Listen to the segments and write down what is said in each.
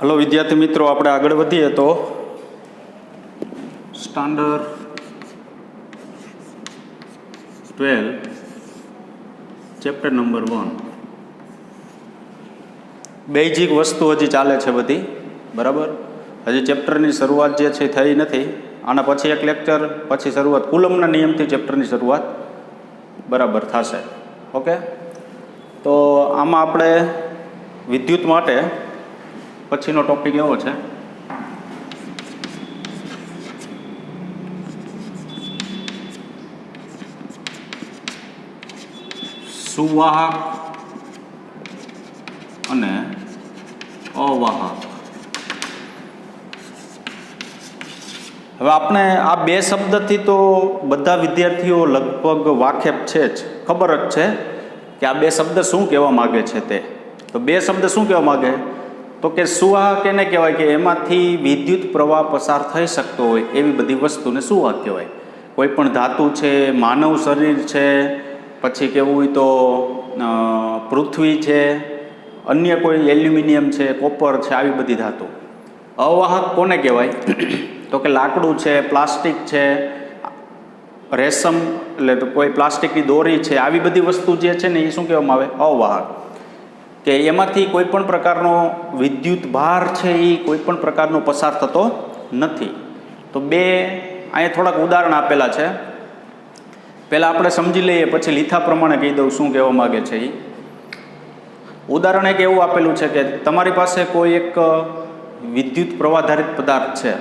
Hello વિદ્યાર્થી મિત્રો, આપણે આગળ વધીએ તો સ્ટાન્ડર્ડ 12 ચેપ્ટર નંબર 1 બેઝિક વસ્તુ હજી ચાલે છે બધી, બરાબર. હજી ચેપ્ટરની શરૂઆત જે છે થઈ નથી. આના પછી એક લેક્ચર પછી શરૂઆત કુલમના નિયમથી ચેપ્ટરની શરૂઆત બરાબર થશે. ઓકે, તો આમાં આપણે વિદ્યુત માટે પછીનો ટોપિક એવો છે સુવાહક અને અવાહક. હવે આપણે આ બે શબ્દથી તો બધા વિદ્યાર્થીઓ લગભગ વાકેફ છે જ, ખબર જ છે કે આ બે શબ્દ શું કહેવા માગે છે તે. તો બે શબ્દ શું કહેવા માગે તો કે સુવાહક એને કહેવાય કે એમાંથી વિદ્યુત પ્રવાહ પસાર થઈ શકતો હોય એવી બધી વસ્તુને સુવાહક કહેવાય. કોઈ પણ ધાતુ છે, માનવ શરીર છે, પછી કહેવું હોય તો પૃથ્વી છે, અન્ય કોઈ એલ્યુમિનિયમ છે, કોપર છે, આવી બધી ધાતુ. અવાહક કોને કહેવાય તો કે લાકડું છે, પ્લાસ્ટિક છે, રેશમ એટલે તો કોઈ પ્લાસ્ટિકની દોરી છે, આવી બધી વસ્તુ જે છે ને એ શું કહેવામાં આવે? અવાહક. કે એમાંથી કોઈ પણ પ્રકારનો વિદ્યુત ભાર છે એ કોઈ પણ પ્રકારનો પસાર થતો નથી. તો બે અહીંયા થોડાક ઉદાહરણ આપેલા છે. પહેલાં આપણે સમજી લઈએ, પછી લીથા પ્રમાણે કહી દઉં શું કહેવા માગે છે એ. ઉદાહરણ એક એવું આપેલું છે કે તમારી પાસે કોઈ એક વિદ્યુત પ્રવાધારિત પદાર્થ છે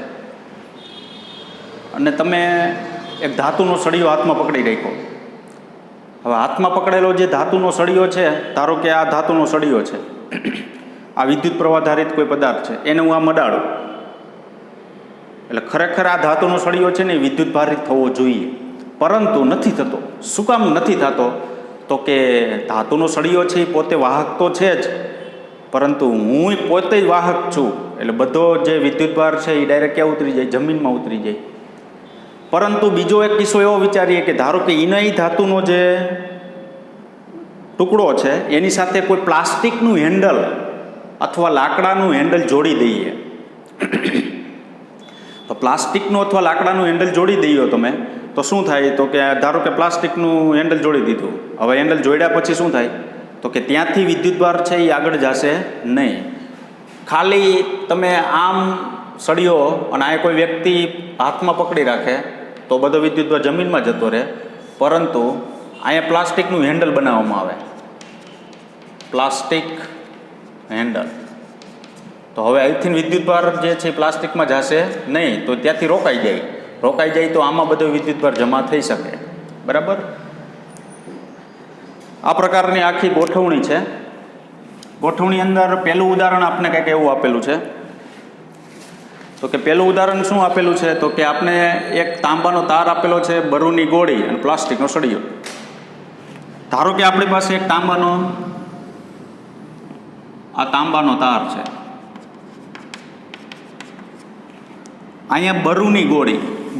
અને તમે એક ધાતુનો સળિયો હાથમાં પકડી રાખ્યો. હવે હાથમાં પકડેલો જે ધાતુનો સળિયો છે, ધારો કે આ ધાતુનો સળિયો છે, આ વિદ્યુત પ્રવાધારિત કોઈ પદાર્થ છે, એને હું આમ અડાડું એટલે ખરેખર આ ધાતુનો સળિયો છે ને એ વિદ્યુત ભારિત થવો જોઈએ, પરંતુ નથી થતો. શું કામ નથી થતો તો કે ધાતુનો સળિયો છે એ પોતે વાહક તો છે જ, પરંતુ હું પોતે જ વાહક છું. એટલે બધો જે વિદ્યુત ભાર છે એ ડાયરેક્ટ ક્યાં ઉતરી જાય? જમીનમાં ઉતરી જાય. પરંતુ બીજો એક કિસ્સો એવો વિચારીએ કે ધારો કે ઇનઈ ધાતુનો જે ટુકડો છે એની સાથે કોઈ પ્લાસ્ટિકનું હેન્ડલ અથવા લાકડાનું હેન્ડલ જોડી દઈએ. તો પ્લાસ્ટિકનું અથવા લાકડાનું હેન્ડલ જોડી દઈએ તમે તો શું થાય? તો કે ધારો કે પ્લાસ્ટિકનું હેન્ડલ જોડી દીધું. હવે હેન્ડલ જોડ્યા પછી શું થાય? તો કે ત્યાંથી વિદ્યુતભાર છે એ આગળ જશે નહીં. ખાલી તમે આમ સળિયો અને આ કોઈ વ્યક્તિ હાથમાં પકડી રાખે તો બધો વિદ્યુતભાર જમીનમાં જતો રહે, પરંતુ અહીંયા પ્લાસ્ટિકનું હેન્ડલ બનાવવામાં આવે, પ્લાસ્ટિક હેન્ડલ. તો હવે અહીંથી વિદ્યુતભાર જે છે પ્લાસ્ટિકમાં જશે નહીં, તો ત્યાંથી રોકાઈ જાય તો આમાં બધો વિદ્યુતભાર જમા થઈ શકે. બરાબર. આ પ્રકારની આખી ગોઠવણી છે. ગોઠવણી અંદર પહેલું ઉદાહરણ આપણે કંઈક એવું આપેલું છે. તો કે પહેલું ઉદાહરણ શું આપેલું છે? તો કે આપણે એક તાંબાનો તાર આપેલો છે, બરૂની ગોળી અને પ્લાસ્ટિકનો સળિયો. ધારો કે આપણી પાસે એક તાંબાનો તાર છે, અહીંયા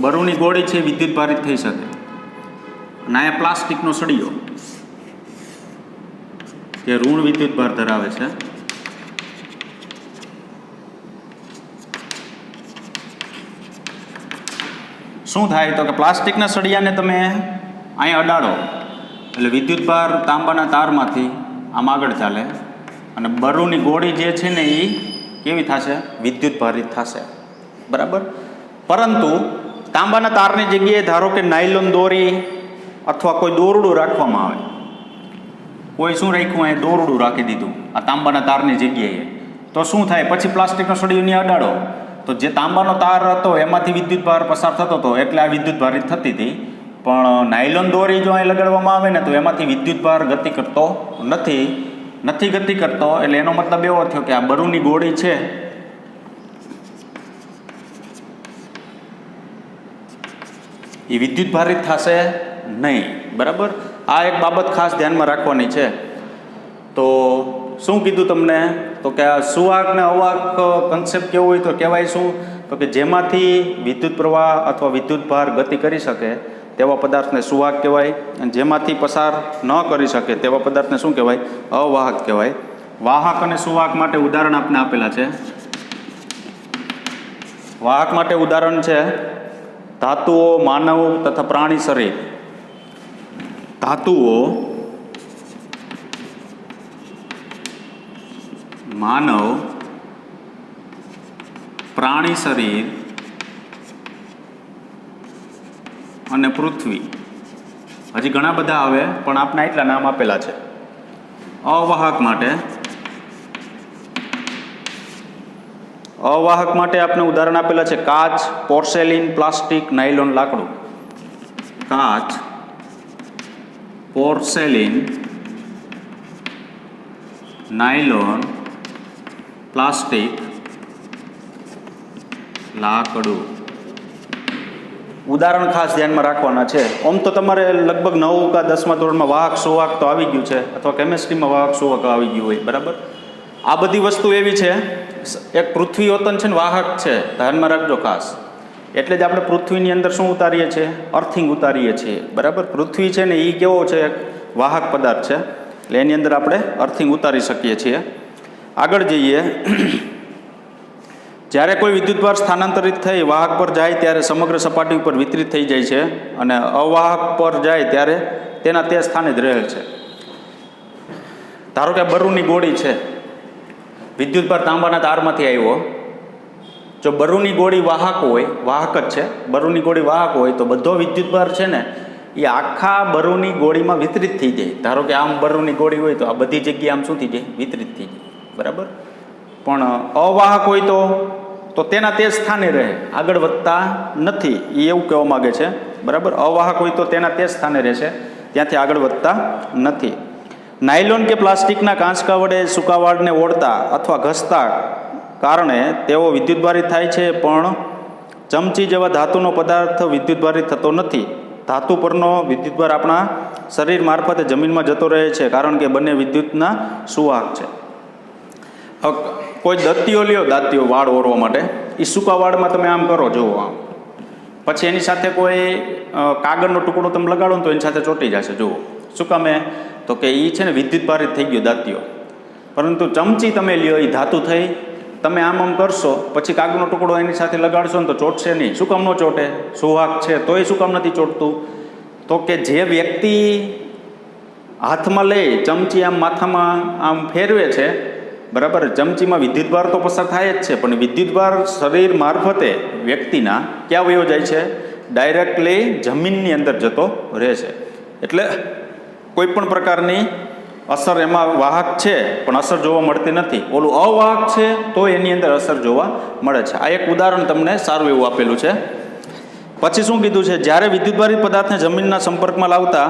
બરૂની ગોળી છે વિદ્યુત ભારિત થઈ શકે, અને અહીંયા પ્લાસ્ટિકનો સળિયો કે ઋણ વિદ્યુત ભાર ધરાવે છે. શું થાય? તો કે પ્લાસ્ટિકના સળિયાને તમે અહીંયા અડાડો એટલે વિદ્યુત ભાર તાંબાના તારમાંથી આમ આગળ ચાલે, અને બરૂની ગોળી જે છે ને એ કેવી થશે? વિદ્યુત ભારિત થશે. બરાબર. પરંતુ તાંબાના તારની જગ્યાએ ધારો કે નાયલોન દોરી અથવા કોઈ દોરડું રાખવામાં આવે. કોઈ શું રાખ્યું? અહીંયા દોરડું રાખી દીધું આ તાંબાના તારની જગ્યાએ. તો શું થાય? પછી પ્લાસ્ટિકનો સળિયો ને અડાડો તો જે તાંબાનો તાર હતો એમાંથી વિદ્યુત ભાર પસાર થતો હતો એટલે આ વિદ્યુત ભારિત થતી હતી. પણ નાયલોન દોરી જો અહીં લગાડવામાં આવે ને તો એમાંથી વિદ્યુત ભાર ગતિ કરતો નથી ગતિ કરતો. એટલે એનો મતલબ એવો થયો કે આ બરૂની ગોળી છે એ વિદ્યુત ભારિત થશે નહીં. બરાબર. આ એક બાબત ખાસ ધ્યાનમાં રાખવાની છે. તો શું કીધું તમને? તો કે આ સુવાહક ને અવાહક કન્સેપ્ટ કેવો હોય તો કહેવાય શું? તો કે જેમાંથી વિદ્યુત પ્રવાહ અથવા વિદ્યુત ભાર ગતિ કરી શકે તેવા પદાર્થને સુવાહક કહેવાય, અને જેમાંથી પસાર ન કરી શકે તેવા પદાર્થને શું કહેવાય? અવાહક કહેવાય. વાહક અને સુવાહક માટે ઉદાહરણ આપણે આપેલા છે. વાહક માટે ઉદાહરણ છે ધાતુઓ, માનવ તથા પ્રાણી શરીર. ધાતુઓ, માનવ, પ્રાણી શરીર અને પૃથ્વી. હજી ઘણા બધા આવે પણ આપના એટલા નામ આપેલા છે. અવાહક માટે આપણે ઉદાહરણ આપેલા છે કાચ, પોર્સેલિન, પ્લાસ્ટિક, નાયલોન, લાકડું. કાચ, પોર્સેલિન, નાયલોન, પ્લાસ્ટિક, લાકડું. ઉદાહરણ ખાસ ધ્યાનમાં રાખવાના છે. આમ તો તમારે લગભગ 9 કે 10મા ધોરણમાં વાહક સુવાહક તો આવી ગયું છે, અથવા કેમેસ્ટ્રીમાં વાહક સુવાહક આવી ગયું હોય, બરાબર. આ બધી વસ્તુ એવી છે, એક પૃથ્વી ઓતન છે ને વાહક છે, ધ્યાનમાં રાખજો ખાસ. એટલે જ આપણે પૃથ્વીની અંદર શું ઉતારીએ છીએ? અર્થિંગ ઉતારીએ છીએ, બરાબર. પૃથ્વી છે ને એ કેવો છે? વાહક પદાર્થ છે, એટલે એની અંદર આપણે અર્થિંગ ઉતારી શકીએ છીએ. આગળ જઈએ. જ્યારે કોઈ વિદ્યુતભાર સ્થાનાંતરિત થઈ વાહક પર જાય ત્યારે સમગ્ર સપાટી ઉપર વિતરિત થઈ જાય છે, અને અવાહક પર જાય ત્યારે તેના તે સ્થાને જ રહે છે. ધારો કે બરુની ગોળી છે, વિદ્યુતભાર તાંબાના તારમાંથી આવ્યો. જો બરુની ગોળી વાહક હોય, વાહક જ છે, બરુની ગોળી વાહક હોય તો બધો વિદ્યુતભાર છે ને એ આખા બરુની ગોળીમાં વિતરિત થઈ જાય. ધારો કે આમ બરુની ગોળી હોય તો આ બધી જગ્યાએ આમ શું થઈ જાય? વિતરિત થઈ જાય, બરાબર. પણ અવાહક હોય તો તેના તે સ્થાને રહે, આગળ વધતા નથી, એ એવું કહેવા માગે છે, બરાબર. અવાહક હોય તો તેના તે સ્થાને રહેશે, ત્યાંથી આગળ વધતા નથી. નાયલોન કે પ્લાસ્ટિકના કાંચકા વડે સૂકાવાળને ઓળતા અથવા ઘસતા કારણે તેઓ વિદ્યુતભારિત થાય છે, પણ ચમચી જેવા ધાતુનો પદાર્થ વિદ્યુતભારિત થતો નથી. ધાતુ પરનો વિદ્યુતભાર આપણા શરીર મારફતે જમીનમાં જતો રહે છે, કારણ કે બંને વિદ્યુતના સુવાહક છે. કોઈ દત્તીઓ લ્યો, દાંતીઓ વાળ ઓરવા માટે, એ સૂકા વાળમાં તમે આમ કરો, જુઓ આમ, પછી એની સાથે કોઈ કાગળનો ટુકડો તમે લગાડો ને તો એની સાથે ચોંટી જશે, જુઓ. શું કામે? તો કે એ છે ને વિદ્યુતભારિત થઈ ગયો દાંતીઓ. પરંતુ ચમચી તમે લ્યો, એ ધાતુ થઈ, તમે આમ કરશો, પછી કાગળનો ટુકડો એની સાથે લગાડશો ને તો ચોંટશે નહીં. શું કામ ન ચોંટે? સુવાહક છે, તો એ શું કામ નથી ચોંટતું? તો કે જે વ્યક્તિ હાથમાં લે, ચમચી આમ માથામાં આમ ફેરવે છે, બરાબર, ચમચીમાં વિદ્યુતભાર તો પસાર થાય જ છે, પણ વિદ્યુતભાર શરીર મારફતે વ્યક્તિના ક્યાં વયો જાય છે? ડાયરેક્ટલી જમીનની અંદર જતો રહે છે. એટલે કોઈ પણ પ્રકારની અસર એમાં વાહક છે પણ અસર જોવા મળતી નથી. ઓલું અવાહક છે તો એની અંદર અસર જોવા મળે છે. આ એક ઉદાહરણ તમને સારું એવું આપેલું છે. પછી શું કીધું છે? જ્યારે વિદ્યુતભારિત પદાર્થને જમીનના સંપર્કમાં લાવતા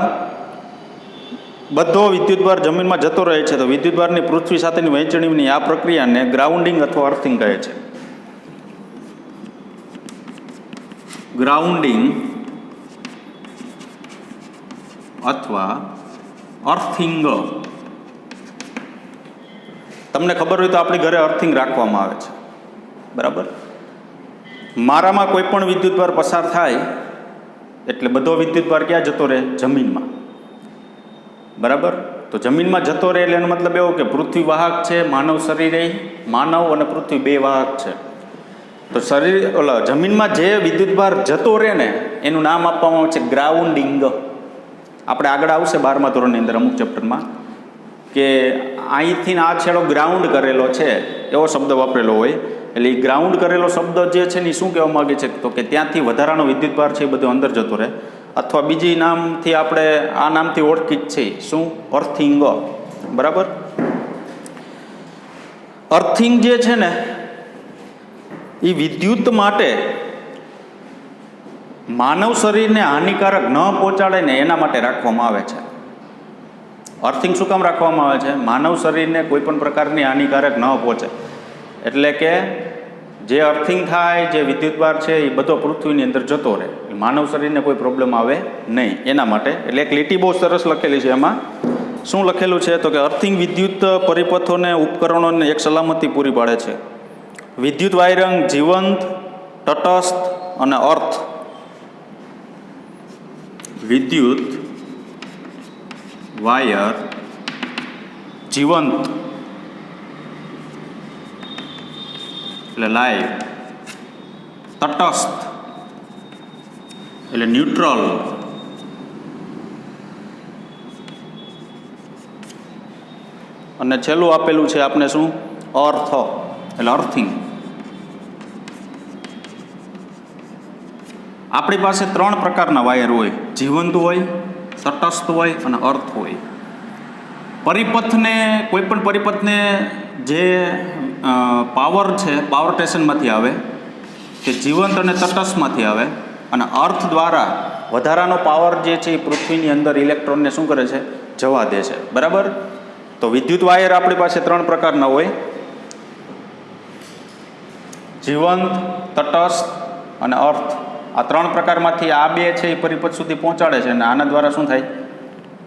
બધો વિદ્યુતભાર જમીનમાં જતો રહે છે, તો વિદ્યુતભારની પૃથ્વી સાથેની વહેંચણીની આ પ્રક્રિયાને ગ્રાઉન્ડિંગ અથવા અર્થિંગ કહે છે. ગ્રાઉન્ડિંગ અથવા અર્થિંગ. તમને ખબર હોય તો આપણી ઘરે અર્થિંગ રાખવામાં આવે છે, બરાબર. મારામાં કોઈ પણ વિદ્યુતભાર પસાર થાય એટલે બધો વિદ્યુતભાર ક્યાં જતો રહે? જમીનમાં, બરાબર. તો જમીનમાં જતો રહે એટલે એનો મતલબ એવો કે પૃથ્વી વાહક છે, માનવ શરીરે, માનવ અને પૃથ્વી બે વાહક છે. તો શરીર જમીનમાં જે વિદ્યુતભાર જતો રહે ને એનું નામ આપવામાં આવે છે ગ્રાઉન્ડિંગ. આપણે આગળ આવશે 12મા ધોરણની અંદર અમુક ચેપ્ટરમાં કે અહીંથી આ છેડો ગ્રાઉન્ડ કરેલો છે એવો શબ્દ વાપરેલો હોય. એટલે એ ગ્રાઉન્ડ કરેલો શબ્દ જે છે ને એ શું કહેવા માગે છે? તો કે ત્યાંથી વધારાનો વિદ્યુતભાર છે એ બધો અંદર જતો રહે. અથવા બીજી નામથી આપણે આ નામથી ઓળખી જ છે, શું? અર્થિંગ, બરાબર. અર્થિંગ જે છે ને એ વિદ્યુત માટે માનવ શરીરને હાનિકારક ન પહોંચાડે ને એના માટે રાખવામાં આવે છે. અર્થિંગ શું કામ રાખવામાં આવે છે? માનવ શરીરને કોઈ પણ પ્રકારની હાનિકારક ન પહોંચે. એટલે કે જે અર્થિંગ થાય, જે વિદ્યુતભાર છે એ બધો પૃથ્વીની અંદર જતો રહે, માનવ શરીરને કોઈ પ્રોબ્લેમ આવે નહીં એના માટે. એટલે એક લીટી બહુ સરસ લખેલી છે. એમાં શું લખેલું છે? તો કે અર્થિંગ વિદ્યુત પરિપથોને, ઉપકરણોને એક સલામતી પૂરી પાડે છે. વિદ્યુત વાયરંગ જીવંત, તટસ્થ અને અર્થ. વિદ્યુત વાયર જીવંત એટલે લાઈવ, તટસ્થ એટલે ન્યુટ્રલ, અને છેલ્લું આપેલું છે આપણે શું? અર્થ એટલે અર્થિંગ. આપણી પાસે 3 પ્રકારના વાયર હોય, જીવંત હોય, તટસ્થ હોય અને અર્થ હોય. પરિપથને, કોઈ પણ પરિપથને જે પાવર છે પાવર સ્ટેશનમાંથી આવે, કે જીવંત અને તટસ્થમાંથી આવે, અને અર્થ દ્વારા વધારાનો પાવર જે છે એ પૃથ્વીની અંદર ઇલેક્ટ્રોનને શું કરે છે? જવા દે છે. બરાબર. તો વિદ્યુત વાયર આપણી પાસે 3 પ્રકારના હોય, જીવંત, તટસ્થ અને અર્થ. આ 3 પ્રકારમાંથી આ 2 છે એ પરિપથ સુધી પહોંચાડે છે, અને આના દ્વારા શું થાય?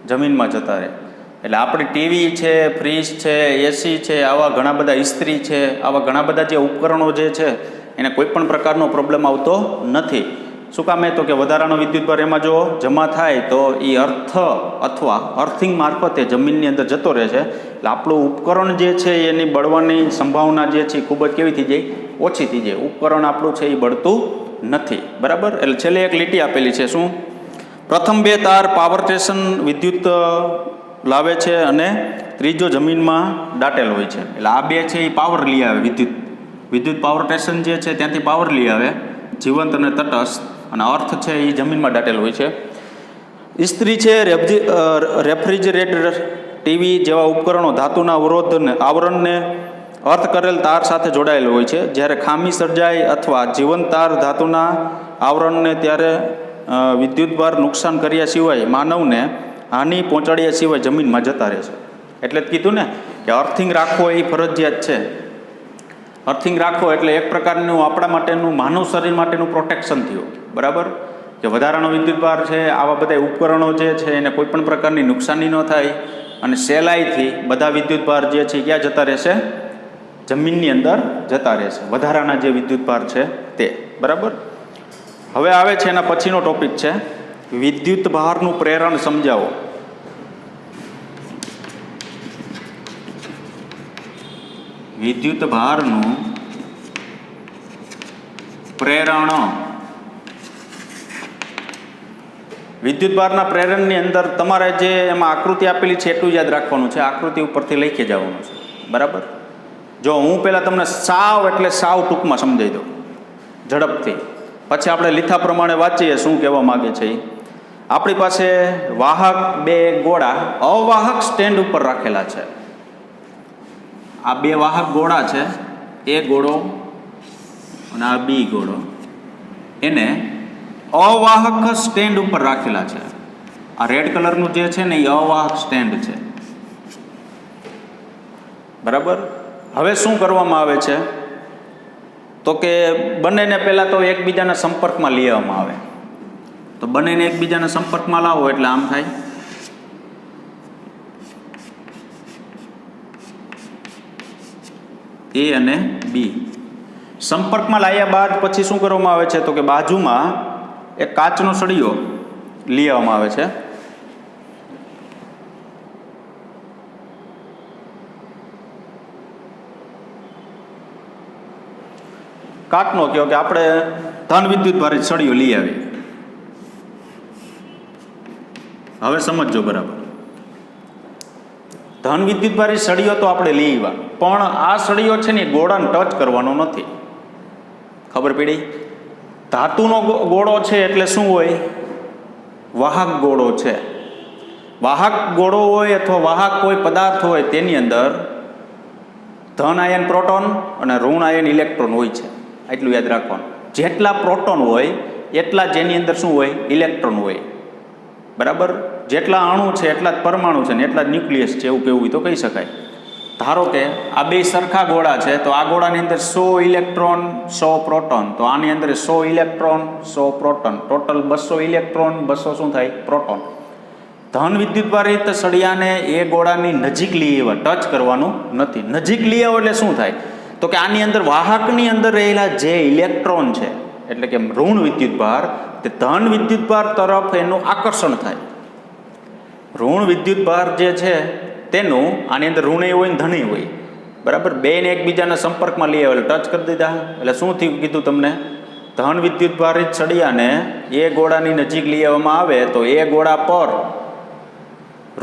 જમીનમાં જતા રહે. એટલે આપણી ટીવી છે, ફ્રીજ છે, એસી છે, આવા ઘણા બધા, ઇસ્ત્રી છે, આવા ઘણા બધા જે ઉપકરણો જે છે એને કોઈ પણ પ્રકારનો પ્રોબ્લેમ આવતો નથી. શું કામ? તો કે વધારાનો વિદ્યુતભાર એમાં જો જમા થાય તો એ અર્થ અથવા અર્થિંગ મારફતે જમીનની અંદર જતો રહે છે. એટલે આપણું ઉપકરણ જે છે એની બળવાની સંભાવના જે છે ખૂબ જ કેવી થઈ જાય? ઓછી થઈ જાય. ઉપકરણ આપણું છે એ બળતું નથી. બરાબર. એટલે છેલ્લે એક લીટી આપેલી છે, શું? પ્રથમ 2 તાર પાવર સ્ટેશન વિદ્યુત લાવે છે અને ત્રીજો જમીનમાં દાટેલ હોય છે. એટલે આ 2 છે એ પાવર લઈ આવે, વિદ્યુત પાવર સ્ટેશન જે છે ત્યાંથી પાવર લઈ આવે, જીવંત અને તટસ્થ, અને અર્થ છે એ જમીનમાં દાટેલ હોય છે. ઇસ્ત્રી છે, રેફ્રિજરેટર, ટીવી જેવા ઉપકરણો ધાતુના આવરણને અર્થ કરેલ તાર સાથે જોડાયેલ હોય છે. જ્યારે ખામી સર્જાય અથવા જીવંત તાર ધાતુના આવરણને ત્યારે વિદ્યુતભાર નુકસાન કર્યા સિવાય માનવને હાનિ પહોંચાડ્યા સિવાય જમીનમાં જતા રહે છે. એટલે જ કીધું ને કે અર્થિંગ રાખવો એ ફરજિયાત છે. અર્થિંગ રાખવો એટલે એક પ્રકારનું આપણા માટેનું, માનવ શરીર માટેનું પ્રોટેક્શન થયું. બરાબર. કે વધારાનો વિદ્યુતભાર છે, આવા બધા ઉપકરણો જે છે એને કોઈ પણ પ્રકારની નુકસાની ન થાય, અને સહેલાઈથી બધા વિદ્યુતભાર જે છે ક્યાં જતા રહેશે? જમીનની અંદર જતા રહેશે, વધારાના જે વિદ્યુતભાર છે તે. બરાબર. હવે આવે છે એના પછીનો ટોપિક છે વિદ્યુત ભારનું પ્રેરણ સમજાવો. વિદ્યુત ભારનું પ્રેરણ. વિદ્યુત ભારના પ્રેરણની અંદર તમારે જે એમાં આકૃતિ આપેલી છે એટલું યાદ રાખવાનું છે, આકૃતિ ઉપરથી લખી જવાનું છે. બરાબર. જો હું પહેલાં તમને સાવ એટલે સાવ ટૂંકમાં સમજાવી દઉં ઝડપથી, પછી આપણે લીથા પ્રમાણે વાંચીએ શું કહેવા માગે છે. આપણી પાસે વાહક 2 ગોળા અવાહક સ્ટેન્ડ ઉપર રાખેલા છે. આ 2 વાહક ગોળા છે, એ ગોળો અને આ બી ગોળો, એને અવાહક સ્ટેન્ડ ઉપર રાખેલા છે. આ રેડ કલરનું જે છે ને એ અવાહક સ્ટેન્ડ છે. બરાબર. હવે શું કરવામાં આવે છે તો કે બંનેને પહેલાં તો એકબીજાના સંપર્કમાં લેવામાં આવે. તો બંનેને એકબીજાના સંપર્કમાં લાવો એટલે આમ થાય. એ અને બી સંપર્કમાં લાવ્યા બાદ પછી શું કરવામાં આવે છે તો કે બાજુમાં એક કાચનો સળિયો લેવામાં આવે છે. કાચનો કહો કે આપણે ધન વિદ્યુત ભારિત સળિયો લઈ આવીએ. હવે સમજજો બરાબર. ધન વિદ્યુત ભારિત સળિયો તો આપણે લઈ આવ્યા, પણ આ સળિયો છે ને ગોળાને ટચ કરવાનો નથી. ખબર પડી? ધાતુનો ગોળો છે એટલે શું હોય? વાહક ગોળો છે. વાહક ગોળો હોય અથવા વાહક કોઈ પદાર્થ હોય તેની અંદર ધન આયન પ્રોટોન અને ઋણ આયન ઇલેક્ટ્રોન હોય છે. એટલું યાદ રાખવાનું. જેટલા પ્રોટોન હોય એટલા જેની અંદર શું હોય? ઇલેક્ટ્રોન હોય. બરાબર. જેટલા અણુ છે એટલા જ પરમાણુ છે ને એટલા જ ન્યુક્લિયસ છે, એવું કહેવું હોય તો કહી શકાય. ધારો કે આ 2 સરખા ગોળા છે, તો આ ગોળાની અંદર 100 ઇલેક્ટ્રોન 100 પ્રોટોન, તો આની અંદર 100 ઇલેક્ટ્રોન 100 પ્રોટોન, ટોટલ 200 ઇલેક્ટ્રોન 200 શું થાય? પ્રોટોન. ધન વિદ્યુતભારિત સળિયાને એ ગોળાની નજીક લઈ આવવા, ટચ કરવાનું નથી. નજીક લઈ આવો એટલે શું થાય તો કે આની અંદર વાહકની અંદર રહેલા જે ઇલેક્ટ્રોન છે એટલે કે ઋણ વિદ્યુતભાર, તે ધન વિદ્યુતભાર તરફ એનું આકર્ષણ થાય. ઋણ વિદ્યુતભાર જે છે તેનું આની અંદર ઋણેય હોય ને ધનેય હોય. બરાબર. બેને એકબીજાના સંપર્કમાં લઈ આવે એટલે ટચ કરી દીધા એટલે શું થયું કીધું તમને? ધન વિદ્યુતભારિત સળિયાને એ ગોળાની નજીક લઈ આવવામાં આવે તો એ ગોળા પર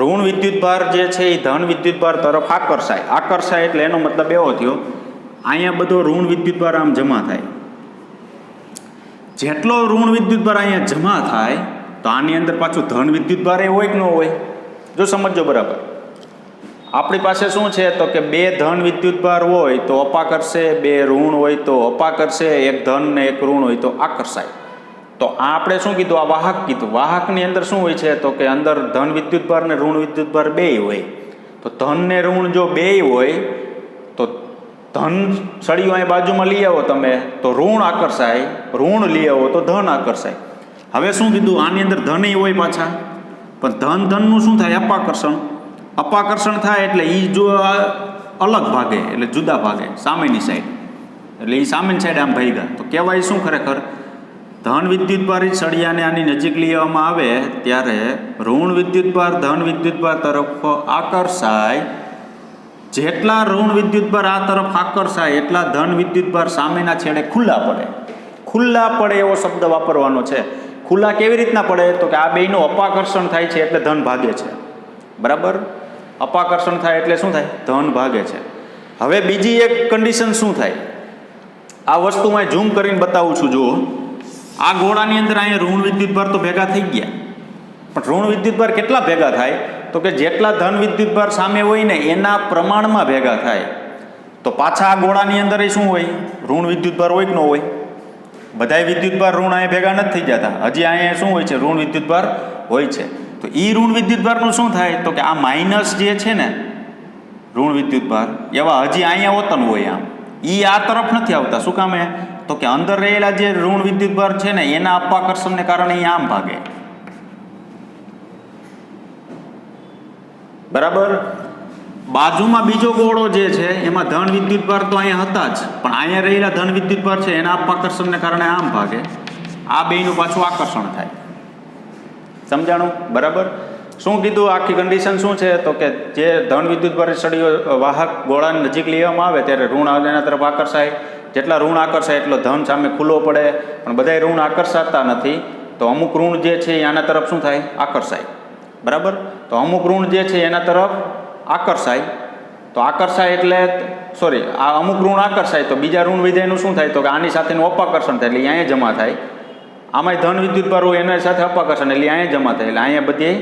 ઋણ વિદ્યુતભાર જે છે એ ધન વિદ્યુતભાર તરફ આકર્ષાય એટલે એનો મતલબ એવો થયો અહીંયા બધો ઋણ વિદ્યુતભાર આમ જમા થાય. જેટલો ઋણ વિદ્યુતભાર અહીંયા જમા થાય તો આની અંદર પાછું ધન વિદ્યુતભાર એ હોય કે ન હોય? જો સમજો બરાબર. આપણી પાસે શું છે તો કે બે ધન વિદ્યુતભાર હોય તો અપાકર્ષે, બે ઋણ હોય તો અપાકર્ષે, એક ધન ને એક ઋણ હોય તો આકર્ષાય. તો આ આપણે શું કીધું? આ વાહક કીધું. વાહકની અંદર શું હોય છે તો કે અંદર ધન વિદ્યુતભાર ને ઋણ વિદ્યુતભાર બેય હોય. તો ધન ને ઋણ જો બેય હોય તો ધન સળિયું અહીં બાજુમાં લઈ આવો તમે તો ઋણ આકર્ષાય, ઋણ લઈ આવો તો ધન આકર્ષાય. હવે શું કીધું? આની અંદર ધન હોય પાછા, પણ ધનનું શું થાય? અપાકર્ષણ થાય એટલે એ જો અલગ ભાગે એટલે જુદા ભાગે સામેની સાઈડ, એટલે એ સામેની સાઈડ આમ ભાગ્યા તો કહેવાય શું? ખરેખર ધન વિદ્યુતભારિત સળિયાને આની નજીક લઈ આવવામાં આવે ત્યારે ઋણ વિદ્યુતભાર ધન વિદ્યુતભાર તરફ આકર્ષાય. જેટલા ઋણ વિદ્યુતભાર આ તરફ આકર્ષાય એટલા ધન વિદ્યુતભાર સામેના છેડે ખુલ્લા પડે એવો શબ્દ વાપરવાનો છે. ખુલ્લા કેવી રીતના પડે? તો કે આ બેયનું અપાકર્ષણ થાય છે એટલે ધન ભાગે છે. બરાબર? અપાકર્ષણ થાય એટલે શું થાય? ધન ભાગે છે. હવે બીજી એક કન્ડિશન શું થાય? આ વસ્તુ હું ઝૂમ કરીને બતાવું છું. જુઓ, આ ગોળાની અંદર અહીંયા ઋણ વિદ્યુતભાર તો ભેગા થઈ ગયા, પણ ઋણ વિદ્યુતભાર કેટલા ભેગા થાય? તો કે જેટલા ધન વિદ્યુતભાર સામે હોય ને એના પ્રમાણમાં ભેગા થાય. તો પાછા આ ગોળાની અંદર શું હોય? ઋણ વિદ્યુતભાર હોય કે ન હોય? બધાય વિદ્યુતભાર ઋણ અહીંયા ભેગા નથી થઈ જતા. હજી અહીંયા શું હોય છે? ઋણ વિદ્યુતભાર હોય છે. તો એ ઋણ વિદ્યુતભારનું શું થાય? તો કે આ માઇનસ જે છે ને ઋણ વિદ્યુતભાર એવા હજી અહીંયા ઓતન હોય. આમ એ આ તરફ નથી આવતા. શું કામે? તો કે અંદર રહેલા જે ઋણ વિદ્યુતભાર છે ને એના અપાકર્ષણને કારણે એ આમ ભાગે. બરાબર? બાજુમાં બીજો ગોળો જે છે એમાં ધન વિદ્યુતભાર તો અહીંયા હતા જ, પણ અહીંયા રહેલા ધન વિદ્યુતભાર છે એના અપાકર્ષણને કારણે આમ ભાગે. આ બેયનું પાછું આકર્ષણ થાય. સમજાણું? બરાબર? શું કીધું? આખી કન્ડિશન શું છે તો કે જે ધન વિદ્યુતભારિત સળિયો વાહક ગોળાની નજીક લેવામાં આવે ત્યારે ઋણ એના તરફ આકર્ષાય. જેટલા ઋણ આકર્ષાય એટલો ધન સામે ખુલ્લો પડે, પણ બધાય ઋણ આકર્ષાતા નથી. તો અમુક ઋણ જે છે આના તરફ શું થાય? આકર્ષાય. બરાબર? તો અમુક ઋણ જે છે એના તરફ આકર્ષાય. તો આકર્ષાય એટલે આ અમુક ઋણ આકર્ષાય તો બીજા ઋણ વિધેયનું શું થાય? તો કે આની સાથેનું અપાકર્ષણ થાય એટલે અહીંયા જમા થાય. આમાંય ધન વિદ્યુતભાર હોય એના સાથે અપાકર્ષણ એટલે અહીંયા જમા થાય એટલે અહીંયા બધી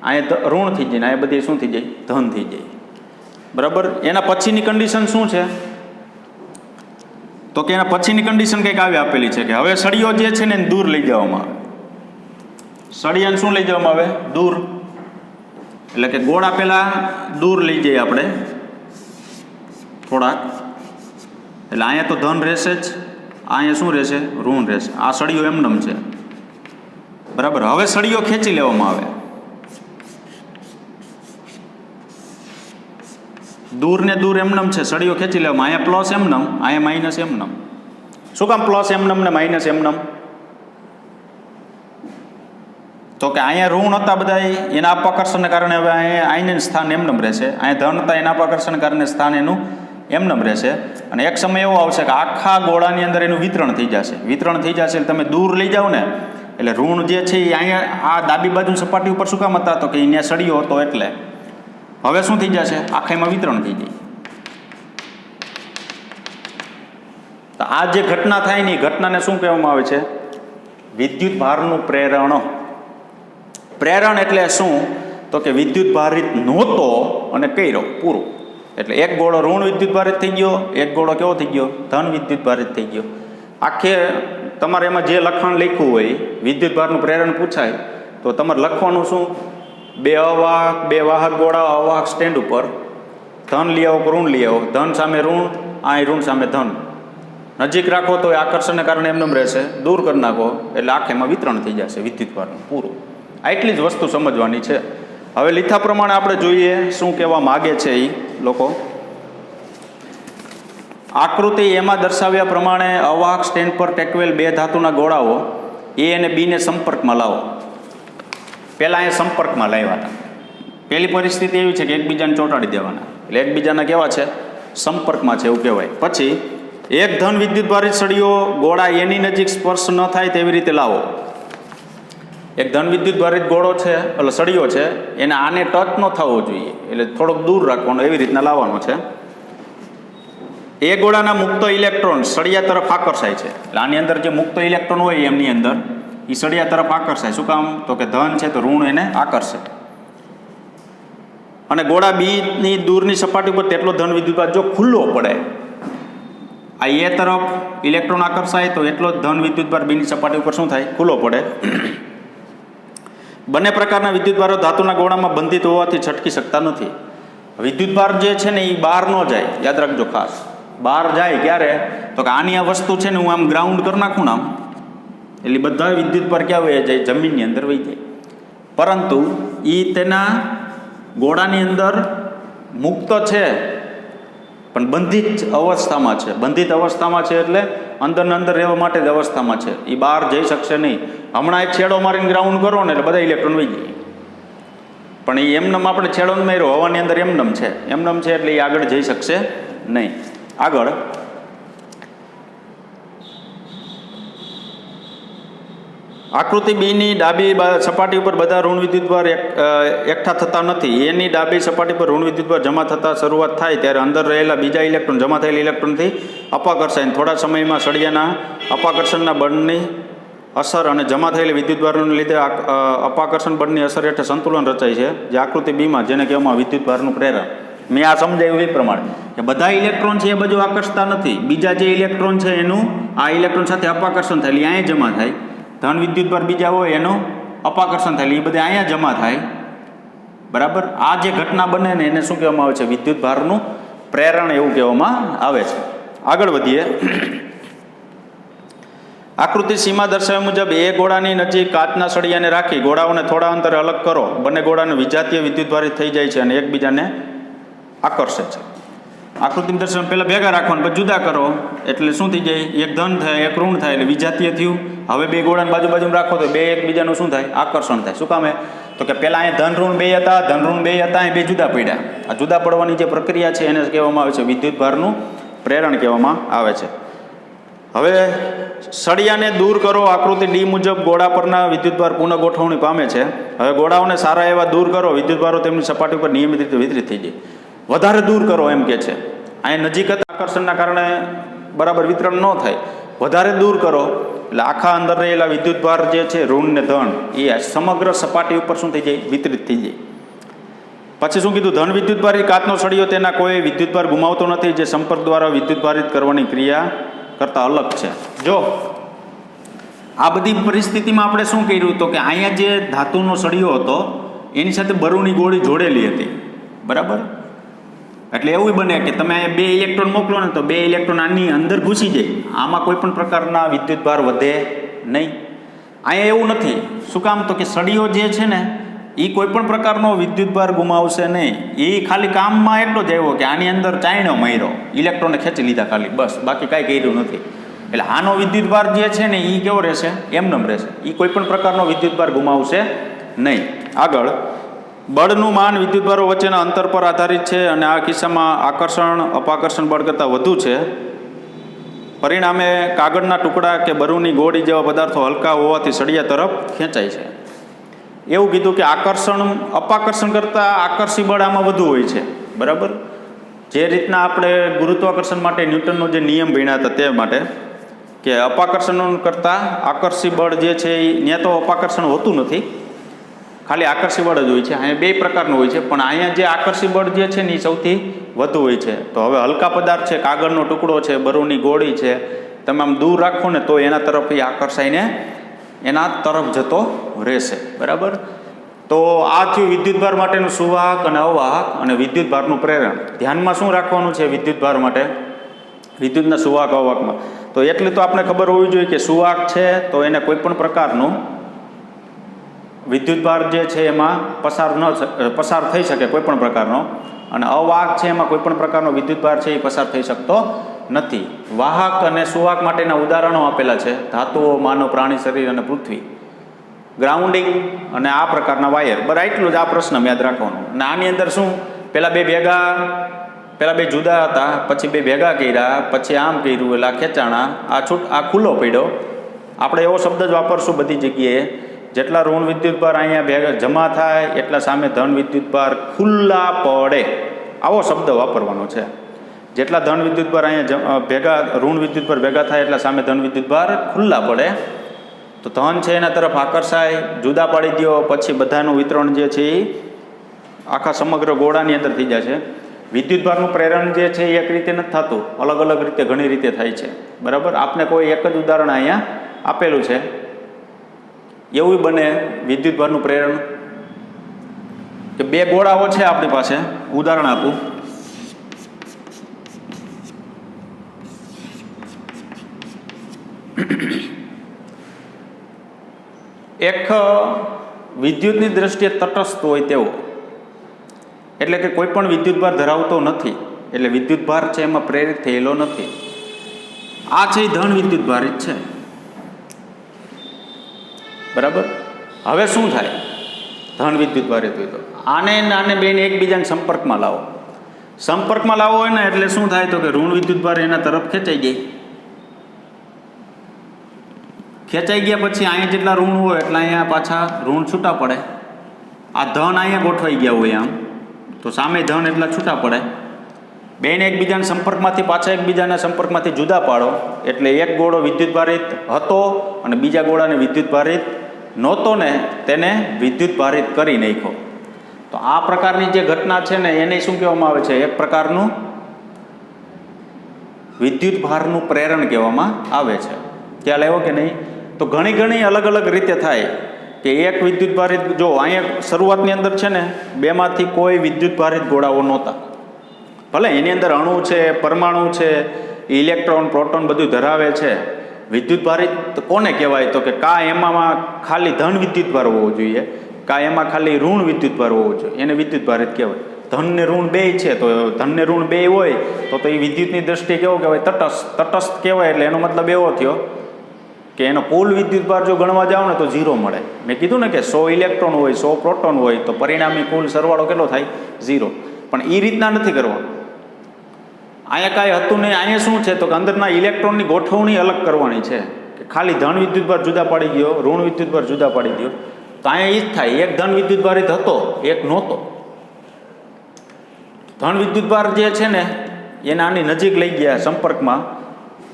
અહીંયા ઋણ થઈ જાય ને અહીંયા બધી શું થઈ જાય? ધન થઈ જાય. બરાબર? એના પછીની કન્ડિશન શું છે? તો કે એના પછીની કન્ડિશન કંઈક આવી આપેલી છે કે હવે સળિયો જે છે ને દૂર લઈ જવામાં આવે. સળિયાને શું લઈ જવામાં આવે? દૂર. એટલે કે ગોળા પહેલાં દૂર લઈ જઈએ આપણે થોડાક. એટલે અહીંયા તો ધન રહેશે જ, અહીંયા શું રહેશે? ઋણ રહેશે. આ સળિયો એમનેમ છે. બરાબર? હવે સળિયો ખેંચી લેવામાં આવે. દૂર ને દૂર એમનેમ છે, સળિયો ખેંચી લેવામાં. અહીંયા પ્લસ એમનેમ, અહીંયા માઇનસ એમનેમ. શું કામ પ્લસ એમનેમ ને માઇનસ એમનેમ? તો કે અહીંયા ઋણ હતા બધા એના અપાકર્ષણને કારણે હવે અહીંયા સ્થાન એમનેમ રહેશે. અહીંયા ધન હતા એના અપાકર્ષણને કારણે સ્થાન એનું એમનેમ રહેશે. અને એક સમય એવો આવશે કે આખા ગોળાની અંદર એનું વિતરણ થઈ જશે. વિતરણ થઈ જશે એટલે તમે દૂર લઈ જાઓ ને એટલે ઋણ જે છે એ અહીંયા આ ડાબી બાજુ સપાટી ઉપર શું કામ હતા? તો કે અહીંયા સળિયો હતો એટલે હવે શું થઈ જશે? આખામાં વિતરણ થઈ જાય. તો આ જે ઘટના થાય ને એ ઘટનાને શું કહેવામાં આવે છે? વિદ્યુત ભારનું પ્રેરણ. પ્રેરણ એટલે શું? તો કે વિદ્યુત ભારિત નહોતો અને કર્યો પૂરું. એટલે એક ગોળો ઋણ વિદ્યુત ભારિત થઈ ગયો, એક ગોળો કેવો થઈ ગયો? ધન વિદ્યુત ભારિત થઈ ગયો. આખે તમારે એમાં જે લખાણ લખ્યું હોય વિદ્યુત ભારનું પ્રેરણ પૂછાય તો તમારે લખવાનું શું? બે વાહક ગોળા અવાહક સ્ટેન્ડ ઉપર ધન લઈ આવો, ઋણ લઈ આવો. ધન સામે ઋણ, આ ઋણ સામે ધન. નજીક રાખો તો આકર્ષણને કારણે એમનેમ રહેશે, દૂર કરી નાખો એટલે આખેમાં વિતરણ થઈ જશે વિદ્યુત ભારનું પૂરું. આટલી જ વસ્તુ સમજવાની છે. હવે લીથા પ્રમાણે આપણે જોઈએ શું કહેવા માગે છે એ લોકો. આકૃતિ એમાં દર્શાવ્યા પ્રમાણે અવાહક સ્ટેન્ડ પર ટેકવેલ બે ધાતુના ગોળાઓ એ અને બીને સંપર્કમાં લાવો. પહેલાં અહીંયા સંપર્કમાં લાવ્યા હતા. પહેલી પરિસ્થિતિ એવી છે કે એકબીજાને ચોંટાડી દેવાના, એટલે એકબીજાના કેવા છે? સંપર્કમાં છે એવું કહેવાય. પછી એક ધન વિદ્યુત ભારિત સળિયો ગોળા એની નજીક સ્પર્શ ન થાય તેવી રીતે લાવો. એક ધન વિદ્યુત ભારિત ગોળો છે એટલે સળિયો છે, એને આને ટચ ન થવો જોઈએ, એટલે થોડોક દૂર રાખવાનો, એવી રીતના લાવવાનો છે. એ ગોળાના મુક્ત ઇલેક્ટ્રોન સળિયા તરફ આકર્ષાય છે. એટલે આની અંદર જે મુક્ત ઇલેક્ટ્રોન હોય એમની અંદર એ સળિયા તરફ આકર્ષાય. શું કામ? તો કે ધન છે તો ઋણ એને આકર્ષે. અને ગોળા બીની દૂરની સપાટી પર તેટલો ધન વિદ્યુતભાર જો ખુલ્લો પડે, આ એ તરફ ઇલેક્ટ્રોન આકર્ષાય તો એટલો જ ધન વિદ્યુતભાર બીની સપાટી ઉપર શું થાય? ખુલ્લો પડે. બંને પ્રકારના વિદ્યુતભારો ધાતુના ગોળામાં બંધિત હોવાથી છટકી શકતા નથી. વિદ્યુતભાર જે છે ને એ બહાર ન જાય, યાદ રાખજો ખાસ. બહાર જાય ક્યારે? તો કે આની આ વસ્તુ છે ને હું આમ ગ્રાઉન્ડ કરી નાખું ને આમ, એટલે બધા વિદ્યુતભાર ક્યાં વહી જાય? જમીનની અંદર વહી જાય. પરંતુ એ તેના ગોળાની અંદર મુક્ત છે પણ બંધિત અવસ્થામાં છે. બંધિત અવસ્થામાં છે એટલે અંદર ને અંદર રહેવા માટે જ અવસ્થામાં છે, એ બહાર જઈ શકશે નહીં. હમણાં એક છેડો મારીને ગ્રાઉન્ડ કરો ને એટલે બધા ઇલેક્ટ્રોન વહી જાય. પણ એ એમનેમ આપણે છેડો માર્યો, હવાની અંદર એમનેમ છે એટલે એ આગળ જઈ શકશે નહીં. આગળ આકૃતિ બીની ડાબી સપાટી ઉપર બધા ઋણ વિદ્યુતભાર એકઠા થતા નથી. એની ડાબી સપાટી પર ઋણ વિદ્યુતભાર જમા થતા શરૂઆત થાય ત્યારે અંદર રહેલા બીજા ઇલેક્ટ્રોન જમા થયેલા ઇલેક્ટ્રોનથી અપાકર્ષાય. થોડા સમયમાં સળિયાના અપાકર્ષણના બળની અસર અને જમા થયેલી વિદ્યુતભારોને લીધે અપાકર્ષણ બળની અસર હેઠળ સંતુલન રચાય છે, જે આકૃતિ બીમાં જેને કહેવામાં વિદ્યુતભારનું પ્રેરણ. મેં આ સમજાવ્યું એ પ્રમાણે કે બધા ઇલેક્ટ્રોન છે એ બધું આકર્ષતા નથી. બીજા જે ઇલેક્ટ્રોન છે એનું આ ઇલેક્ટ્રોન સાથે અપાકર્ષણ થાય એટલે અહીંયા જમા થાય. ધન વિદ્યુતભાર બીજા હોય એનું અપાકર્ષણ થાય એટલે એ બધા અહીંયા જમા થાય. બરાબર? આ જે ઘટના બને ને એને શું કહેવામાં આવે છે? વિદ્યુતભારનું પ્રેરણ એવું કહેવામાં આવે છે. આગળ વધીએ. આકૃતિ સીમા દર્શાવ્યા મુજબ એ ગોળાની નજીક કાચના સળિયાને રાખી ગોળાઓને થોડા અંતરે અલગ કરો. બંને ગોળાને વિજાતીય વિદ્યુતભારિત થઈ જાય છે અને એકબીજાને આકર્ષે છે. આકૃતિમાં દર્શન પહેલાં ભેગા રાખવાનું, પછી જુદા કરો એટલે શું થઈ જાય? એક ધન થાય, એક ઋણ થાય એટલે વિજાતીય થયું. હવે બે ગોળાને બાજુમાં રાખો તો બે એકબીજાનું શું થાય? આકર્ષણ થાય. શું કામે? તો કે પહેલાં અહીંયા ધન ઋણ બે હતા, અહીં બે જુદા પડ્યા. આ જુદા પડવાની જે પ્રક્રિયા છે એને કહેવામાં આવે છે વિદ્યુતભારનું પ્રેરણ કહેવામાં આવે છે. હવે સળિયાને દૂર કરો. આકૃતિ ડી મુજબ ગોળા પરના વિદ્યુતભાર પુનઃ ગોઠવણી પામે છે. હવે ગોળાઓને સારા એવા દૂર કરો, વિદ્યુતભારો તેમની સપાટી પર નિયમિત રીતે વિતરિત થઈ જાય. વધારે દૂર કરો એમ કે છે. અહીંયા નજીક આકર્ષણના કારણે બરાબર વિતરણ ન થાય. વધારે દૂર કરો એટલે આખા અંદર રહેલા વિદ્યુતભાર જે છે ઋણ ને ધન એ સમગ્ર સપાટી ઉપર શું થઈ જાય? વિતરિત થઈ જાય. પછી શું કીધું? ધન વિદ્યુતભારિત કાચનો સળિયો તેના કોઈ વિદ્યુતભાર ગુમાવતો નથી, જે સંપર્ક દ્વારા વિદ્યુતભારિત કરવાની ક્રિયા કરતાં અલગ છે. જો આ બધી પરિસ્થિતિમાં આપણે શું કર્યું તો કે અહીંયા જે ધાતુનો સળિયો હતો એની સાથે બરુની ગોળી જોડેલી હતી. બરાબર? એટલે એવું બને કે તમે અહીંયા બે ઇલેક્ટ્રોન મોકલો ને તો બે ઇલેક્ટ્રોન આની અંદર ઘૂસી જાય, આમાં કોઈ પણ પ્રકારના વિદ્યુતભાર વધે નહીં. અહીંયા એવું નથી. શું કામ? તો કે સળિયો જે છે ને એ કોઈ પણ પ્રકારનો વિદ્યુતભાર ગુમાવશે નહીં. એ ખાલી કામમાં એટલો જ આવ્યો કે આની અંદર ચાયણો માર્યો, ઇલેક્ટ્રોનને ખેંચી લીધા ખાલી, બસ, બાકી કાંઈ કર્યું નથી. એટલે આનો વિદ્યુતભાર જે છે ને એ કેવો રહેશે? એમનેમ રહેશે. એ કોઈ પણ પ્રકારનો વિદ્યુતભાર ગુમાવશે નહીં. આગળ બળનું માન વિદ્યુતભારો વચ્ચેના અંતર પર આધારિત છે અને આ કિસ્સામાં આકર્ષણ અપાકર્ષણ બળ કરતાં વધુ છે. પરિણામે કાગળના ટુકડા કે બરુની ગોળી જેવા પદાર્થો હલકા હોવાથી સળિયા તરફ ખેંચાય છે. એવું કીધું કે આકર્ષણ અપાકર્ષણ કરતાં આકર્ષી બળ આમાં વધુ હોય છે. બરાબર? જે રીતના આપણે ગુરુત્વાકર્ષણ માટે ન્યૂટનનો જે નિયમ ભણ્યા હતા તે માટે કે અપાકર્ષણ કરતાં આકર્ષી બળ જે છે એ ત્યાં તો અપાકર્ષણ હોતું નથી, ખાલી આકર્ષી બળ જ હોય છે. અહીંયા બે પ્રકારનું હોય છે, પણ અહીંયા જે આકર્ષી બળ જે છે ને એ સૌથી વધુ હોય છે. તો હવે હલકા પદાર્થ છે, કાગળનો ટુકડો છે, બરુની ગોળી છે, તમે આમ દૂર રાખો ને તો એના તરફ એ આકર્ષાઈને એના તરફ જતો રહેશે. બરાબર? તો આ થયું વિદ્યુતભાર માટેનું સુવાહક અને અવાહક અને વિદ્યુતભારનું પ્રેરણ. ધ્યાનમાં શું રાખવાનું છે વિદ્યુતભાર માટે? વિદ્યુતના સુવાહક અવાહકમાં તો એટલી તો આપણે ખબર હોવી જોઈએ કે સુવાહક છે તો એને કોઈ પણ પ્રકારનું વિદ્યુતભાર જે છે એમાં પસાર થઈ શકે કોઈ પણ પ્રકારનો, અને અવાહક છે એમાં કોઈ પણ પ્રકારનો વિદ્યુતભાર છે એ પસાર થઈ શકતો નથી. વાહક અને સુવાહક માટેના ઉદાહરણો આપેલા છે: ધાતુઓ, માનવ પ્રાણી શરીર અને પૃથ્વી. ગ્રાઉન્ડિંગ અને આ પ્રકારના વાયર. બરાબર? એટલું જ આ પ્રશ્ન યાદ રાખવાનું. અને આની અંદર શું પહેલાં બે ભેગા પહેલાં બે જુદા હતા, પછી બે ભેગા કર્યા, પછી આમ કર્યું એટલે આ ખેંચાણા, આ ખુલ્લો પડ્યો. આપણે એવો શબ્દ જ વાપરશું બધી જગ્યાએ, જેટલા ઋણ વિદ્યુતભાર અહીંયા ભેગા જમા થાય એટલા સામે ધન વિદ્યુતભાર ખુલ્લા પડે, આવો શબ્દ વાપરવાનો છે. જેટલા ધન વિદ્યુતભાર અહીંયા ભેગા ઋણ વિદ્યુતભાર ભેગા થાય એટલા સામે ધન વિદ્યુતભાર ખુલ્લા પડે. તો ધન છે એના તરફ આકર્ષાય, જુદા પાડી દો, પછી બધાનું વિતરણ જે છે એ આખા સમગ્ર ગોળાની અંદર થઈ જાય છે. વિદ્યુતભારનું પ્રેરણ જે છે એ એક રીતે નથી થતું, અલગ અલગ રીતે ઘણી રીતે થાય છે. બરાબર, આપને કોઈ એક જ ઉદાહરણ અહીંયા આપેલું છે. એવું બને વિદ્યુતભારનું પ્રેરણ કે બે ગોળાઓ છે આપણી પાસે, ઉદાહરણ આપું. એક વિદ્યુતની દ્રષ્ટિએ તટસ્થ હોય તેવો, એટલે કે કોઈ પણ વિદ્યુતભાર ધરાવતો નથી, એટલે વિદ્યુતભાર છે એમાં પ્રેરિત થયેલો નથી. આ છે ધન વિદ્યુતભાર જ છે. બરાબર, હવે શું થાય ધન વિદ્યુતભારિત હોય તો આને બેને એકબીજાને સંપર્કમાં લાવો. સંપર્કમાં લાવો હોય ને એટલે શું થાય તો કે ઋણ વિદ્યુતભાર એના તરફ ખેંચાઈ જાય. ખેંચાઈ ગયા પછી અહીંયા જેટલા ઋણ હોય એટલા અહીંયા પાછા ઋણ છૂટા પડે. આ ધન અહીંયા ગોઠવાઈ ગયા હોય આમ, તો સામે ધન એટલા છૂટા પડે. બેને એકબીજાના સંપર્કમાંથી પાછા એકબીજાના સંપર્કમાંથી જુદા પાડો એટલે એક ગોળો વિદ્યુતભારિત હતો અને બીજા ગોળાને વિદ્યુતભારિત નહોતો ને તેને વિદ્યુતભારિત કરી નાખ્યો. તો આ પ્રકારની જે ઘટના છે ને એને શું કહેવામાં આવે છે? એક પ્રકારનું વિદ્યુતભારનું પ્રેરણ કહેવામાં આવે છે. ખ્યાલ આવ્યો કે નહીં? તો ઘણી અલગ અલગ રીતે થાય કે એક વિદ્યુતભારિત, જો અહીંયા શરૂઆતની અંદર છે ને બેમાંથી કોઈ વિદ્યુતભારિત ગોળાઓ નહોતા. ભલે એની અંદર અણુ છે, પરમાણુ છે, ઇલેક્ટ્રોન પ્રોટોન બધું ધરાવે છે. વિદ્યુતભારિત કોને કહેવાય તો કે કા એમાં ખાલી ધન વિદ્યુતભાર હોવો જોઈએ, કા એમાં ખાલી ઋણ વિદ્યુતભાર હોવો જોઈએ, એને વિદ્યુતભારિત કહેવાય. ધન ને ઋણ બે છે, તો ધન ને ઋણ બે હોય તો એ વિદ્યુતની દ્રષ્ટિએ કેવો કહેવાય? તટસ્થ કહેવાય. એટલે એનો મતલબ એવો થયો કે એનો કુલ વિદ્યુતભાર જો ગણવા જાઓ ને તો 0 મળે. મેં કીધું ને કે 100 ઇલેક્ટ્રોન હોય, 100 પ્રોટોન હોય તો પરિણામી કુલ સરવાળો કેટલો થાય? 0. પણ એ રીતના નથી કરવાનું. અહીંયા કાંઈ હતું નહીં. અહીંયા શું છે તો કે અંદરના ઇલેક્ટ્રોનની ગોઠવણી અલગ કરવાની છે કે ખાલી ધન વિદ્યુતભાર જુદા પાડી દો, ઋણ વિદ્યુતભાર જુદા પાડી દો. તો અહીંયા એ જ થાય, એક ધન વિદ્યુતભારિત હતો, એક નહોતો. ધન વિદ્યુતભાર જે છે ને એને આની નજીક લઈ ગયા સંપર્કમાં,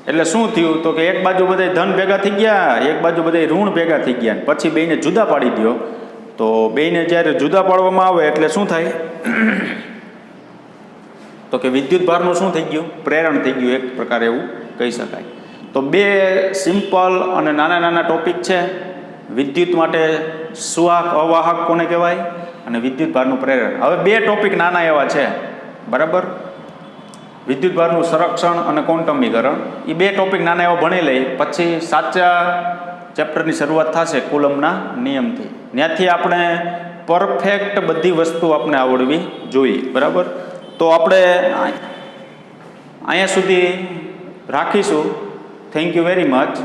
એટલે શું થયું તો કે એક બાજુ બધા ધન ભેગા થઈ ગયા, એક બાજુ બધા ઋણ ભેગા થઈ ગયા. પછી બેને જુદા પાડી દો. તો બેને જ્યારે જુદા પાડવામાં આવે એટલે શું થાય તો કે વિદ્યુતભારનું શું થઈ ગયું? પ્રેરણ થઈ ગયું, એક પ્રકારે એવું કહી શકાય. તો બે સિમ્પલ અને નાના ટોપિક છે. વિદ્યુત માટે સુવાહક અવાહક કોને કહેવાય અને વિદ્યુતભારનું પ્રેરણ. હવે બે ટોપિક નાના એવા છે, બરાબર? વિદ્યુતભારનું સંરક્ષણ અને ક્વોન્ટમીકરણ. એ બે ટોપિક નાના એવા ભણી લઈ, પછી સાચા ચેપ્ટરની શરૂઆત થશે કુલમના નિયમથી. ત્યાંથી આપણે પરફેક્ટ બધી વસ્તુ આપણે આવડવી જોઈએ, બરાબર? તો આપણે અહીંયા સુધી રાખીશું. Thank you very much.